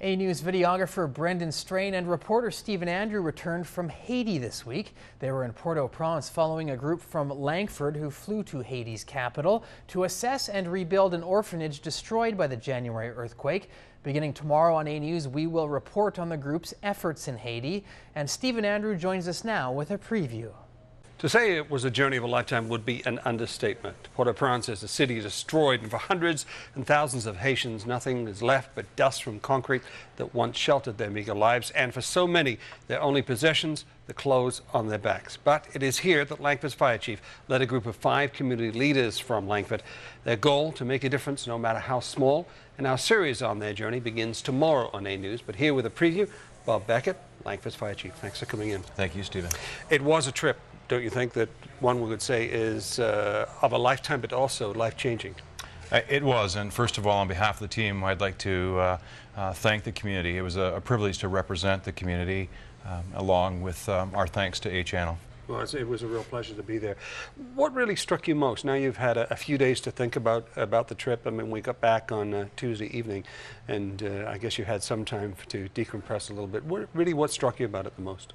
A News videographer Brendan Strain and reporter Stephen Andrew returned from Haiti this week. They were in Port-au-Prince following a group from Langford who flew to Haiti's capital to assess and rebuild an orphanage destroyed by the January earthquake. Beginning tomorrow on A News, we will report on the group's efforts in Haiti. And Stephen Andrew joins us now with a preview. To say it was a journey of a lifetime would be an understatement. Port-au-Prince is a city destroyed, and for hundreds and thousands of Haitians, nothing is left but dust from concrete that once sheltered their meager lives, and for so many, their only possessions, the clothes on their backs. But it is here that Langford's fire chief led a group of 5 community leaders from Langford. Their goal, to make a difference no matter how small, and our series on their journey begins tomorrow on A News. But here with a preview, Bob Beckett, Langford's fire chief. Thanks for coming in. Thank you, Stephen. It was a trip. Don't you think that one would say is of a lifetime, but also life-changing? It was, and first of all, on behalf of the team, I'd like to thank the community. It was a privilege to represent the community, along with our thanks to A Channel. Well, it was a real pleasure to be there. What really struck you most? Now you've had a few days to think about the trip. I mean, we got back on Tuesday evening, and I guess you had some time to decompress a little bit. What struck you about it the most?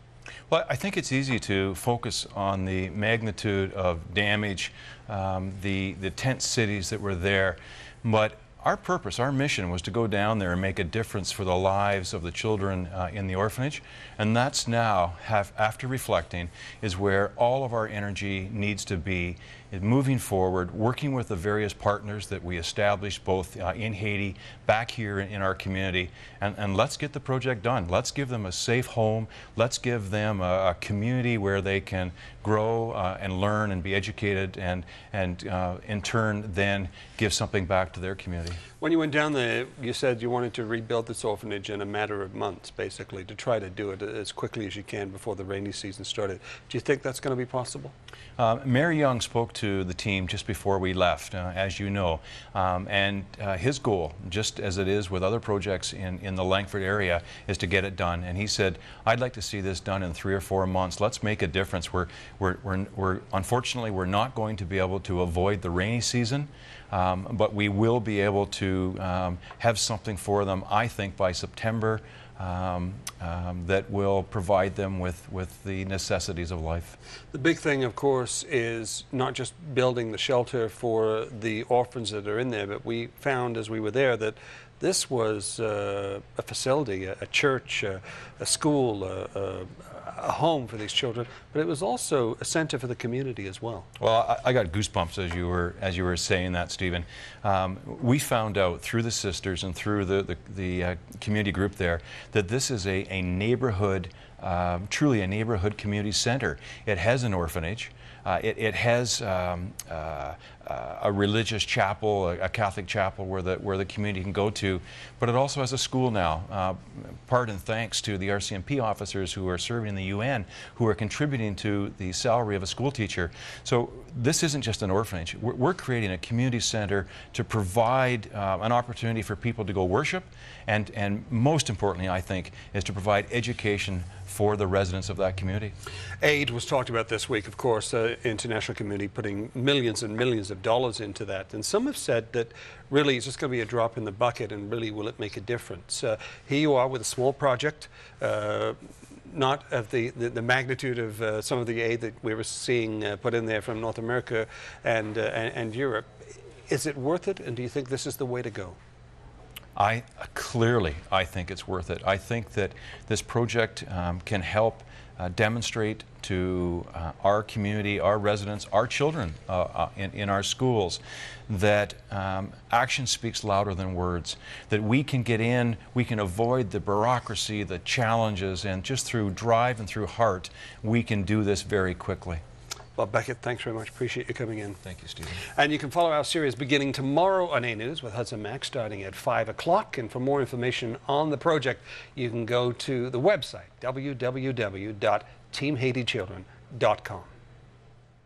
Well, I think it's easy to focus on the magnitude of damage, the tent cities that were there, but our purpose, our mission was to go down there and make a difference for the lives of the children in the orphanage, and that's now, after reflecting, is where all of our energy needs to be, moving forward, working with the various partners that we established both in Haiti, back here in our community, and let's get the project done. Let's give them a safe home. Let's give them a community where they can grow and learn and be educated, and in turn then give something back to their community. When you went down there, you said you wanted to rebuild this orphanage in a matter of months, basically, to try to do it as quickly as you can before the rainy season started. Do you think that's going to be possible? Mayor Young spoke to the team just before we left, as you know, and his goal, just as it is with other projects in the Langford area, is to get it done. And he said, I'd like to see this done in 3 or 4 months. Let's make a difference. Unfortunately, we're not going to be able to avoid the rainy season, but we will be able to have something for them, I think, by September, that will provide them with the necessities of life. The big thing, of course, is not just building the shelter for the orphans that are in there, but we found as we were there that this was a facility, a church, a school, a home for these children, but it was also a center for the community as well. Well, I got goosebumps as you were saying that, Stephen. We found out through the sisters and through the community group there that this is a neighborhood, truly a neighborhood community center. It has an orphanage. It has a religious chapel, a Catholic chapel where the community can go to, but it also has a school now. Part and thanks to the RCMP officers who are serving in the UN, who are contributing to the salary of a school teacher. So this isn't just an orphanage. We're creating a community center to provide an opportunity for people to go worship, and most importantly, I think, is to provide education for the residents of that community. Aid was talked about this week, of course, international community putting millions and millions of dollars into that, and some have said that really it's just going to be a drop in the bucket, and really will it make a difference? Here you are with a small project, not of the magnitude of some of the aid that we were seeing put in there from North America and Europe. Is it worth it, and do you think this is the way to go? Clearly, I think it's worth it. I think that this project can help demonstrate to our community, our residents, our children in our schools, that action speaks louder than words, that we can get in, we can avoid the bureaucracy, the challenges, and just through drive and through heart, we can do this very quickly. Bob Beckett, thanks very much. Appreciate you coming in. Thank you, Stephen. And you can follow our series beginning tomorrow on A News with Hudson Max starting at 5 o'clock. And for more information on the project, you can go to the website, www.teamhaitichildren.com.